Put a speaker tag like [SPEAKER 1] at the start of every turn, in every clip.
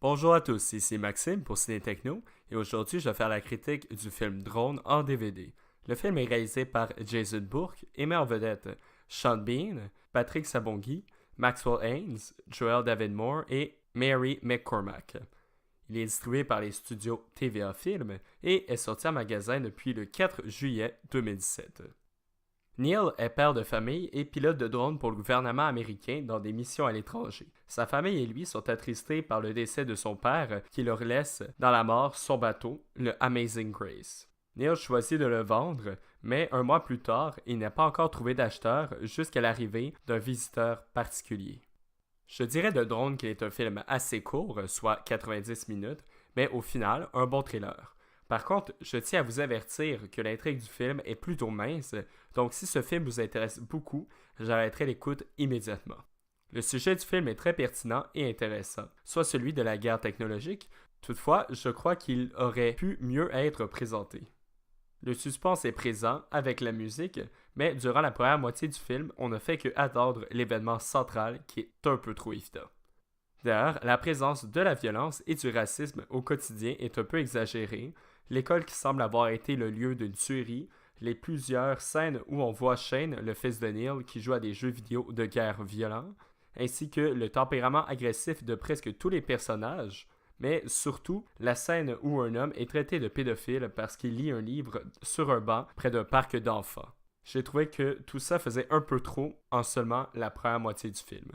[SPEAKER 1] Bonjour à tous, ici Maxime pour Ciné Techno et aujourd'hui je vais faire la critique du film Drone en DVD. Le film est réalisé par Jason Bourque et met en vedette Sean Bean, Patrick Sabongui, Maxwell Haynes, Joel David Moore et Mary McCormack. Il est distribué par les studios TVA Film et est sorti en magasin depuis le 4 juillet 2017. Neil est père de famille et pilote de drone pour le gouvernement américain dans des missions à l'étranger. Sa famille et lui sont attristés par le décès de son père qui leur laisse dans la mort son bateau, le Amazing Grace. Neil choisit de le vendre, mais un mois plus tard, il n'a pas encore trouvé d'acheteur jusqu'à l'arrivée d'un visiteur particulier. Je dirais de Drone qu'il est un film assez court, soit 90 minutes, mais au final, un bon thriller. Par contre, je tiens à vous avertir que l'intrigue du film est plutôt mince, donc si ce film vous intéresse beaucoup, j'arrêterai l'écoute immédiatement. Le sujet du film est très pertinent et intéressant, soit celui de la guerre technologique, toutefois, je crois qu'il aurait pu mieux être présenté. Le suspense est présent avec la musique, mais durant la première moitié du film, on ne fait que attendre l'événement central qui est un peu trop évident. D'ailleurs, la présence de la violence et du racisme au quotidien est un peu exagérée. L'école qui semble avoir été le lieu d'une tuerie, les plusieurs scènes où on voit Shane, le fils de Neil, qui joue à des jeux vidéo de guerre violents, ainsi que le tempérament agressif de presque tous les personnages, mais surtout la scène où un homme est traité de pédophile parce qu'il lit un livre sur un banc près d'un parc d'enfants. J'ai trouvé que tout ça faisait un peu trop en seulement la première moitié du film.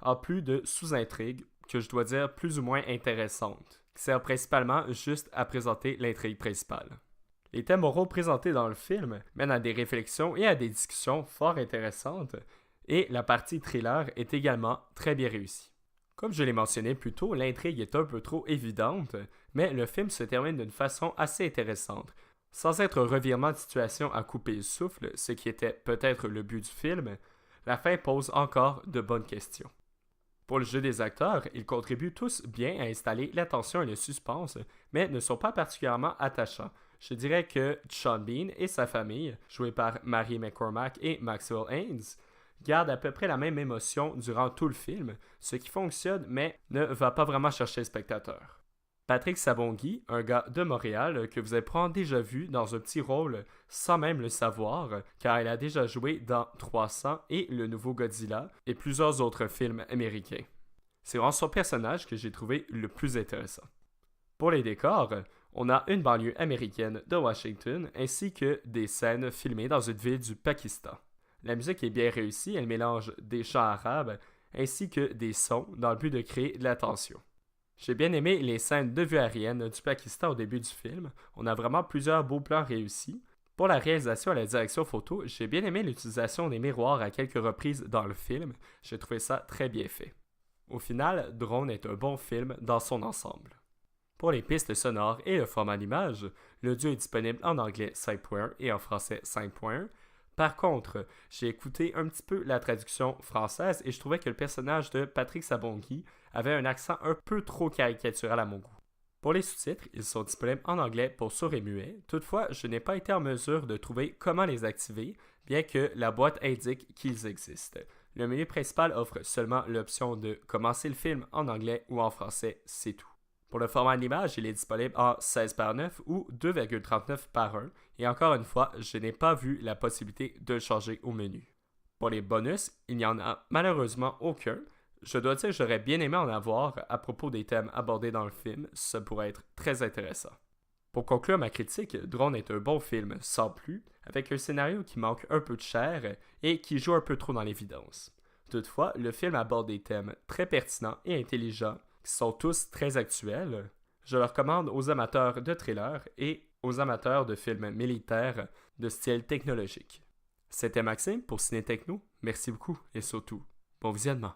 [SPEAKER 1] En plus de sous-intrigues, que je dois dire plus ou moins intéressantes, qui servent principalement juste à présenter l'intrigue principale. Les thèmes moraux présentés dans le film mènent à des réflexions et à des discussions fort intéressantes, et la partie thriller est également très bien réussie. Comme je l'ai mentionné plus tôt, l'intrigue est un peu trop évidente, mais le film se termine d'une façon assez intéressante. Sans être un revirement de situation à couper le souffle, ce qui était peut-être le but du film, la fin pose encore de bonnes questions. Pour le jeu des acteurs, ils contribuent tous bien à installer la tension et le suspense, mais ne sont pas particulièrement attachants. Je dirais que Sean Bean et sa famille, joués par Mary McCormack et Maxwell Haynes, gardent à peu près la même émotion durant tout le film, ce qui fonctionne mais ne va pas vraiment chercher le spectateur. Patrick Sabongui, un gars de Montréal que vous avez probablement déjà vu dans un petit rôle sans même le savoir, car il a déjà joué dans 300 et Le Nouveau Godzilla et plusieurs autres films américains. C'est vraiment son personnage que j'ai trouvé le plus intéressant. Pour les décors, on a une banlieue américaine de Washington ainsi que des scènes filmées dans une ville du Pakistan. La musique est bien réussie, elle mélange des chants arabes ainsi que des sons dans le but de créer de la tension. J'ai bien aimé les scènes de vue aérienne du Pakistan au début du film. On a vraiment plusieurs beaux plans réussis. Pour la réalisation et la direction photo, j'ai bien aimé l'utilisation des miroirs à quelques reprises dans le film. J'ai trouvé ça très bien fait. Au final, Drone est un bon film dans son ensemble. Pour les pistes sonores et le format d'image, l'audio est disponible en anglais 5.1 et en français 5.1. Par contre, j'ai écouté un petit peu la traduction française et je trouvais que le personnage de Patrick Sabongui avait un accent un peu trop caricatural à mon goût. Pour les sous-titres, ils sont disponibles en anglais pour sourds et muets. Toutefois, je n'ai pas été en mesure de trouver comment les activer, bien que la boîte indique qu'ils existent. Le menu principal offre seulement l'option de commencer le film en anglais ou en français, c'est tout. Pour le format de l'image, il est disponible en 16 par 9 ou 2,39 par 1, et encore une fois, je n'ai pas vu la possibilité de le changer au menu. Pour les bonus, il n'y en a malheureusement aucun. Je dois dire que j'aurais bien aimé en avoir à propos des thèmes abordés dans le film, ça pourrait être très intéressant. Pour conclure ma critique, Drone est un bon film, sans plus, avec un scénario qui manque un peu de chair et qui joue un peu trop dans l'évidence. Toutefois, le film aborde des thèmes très pertinents et intelligents, qui sont tous très actuels. Je le recommande aux amateurs de thrillers et aux amateurs de films militaires de style technologique. C'était Maxime pour Ciné Techno. Merci beaucoup et surtout, bon visionnement.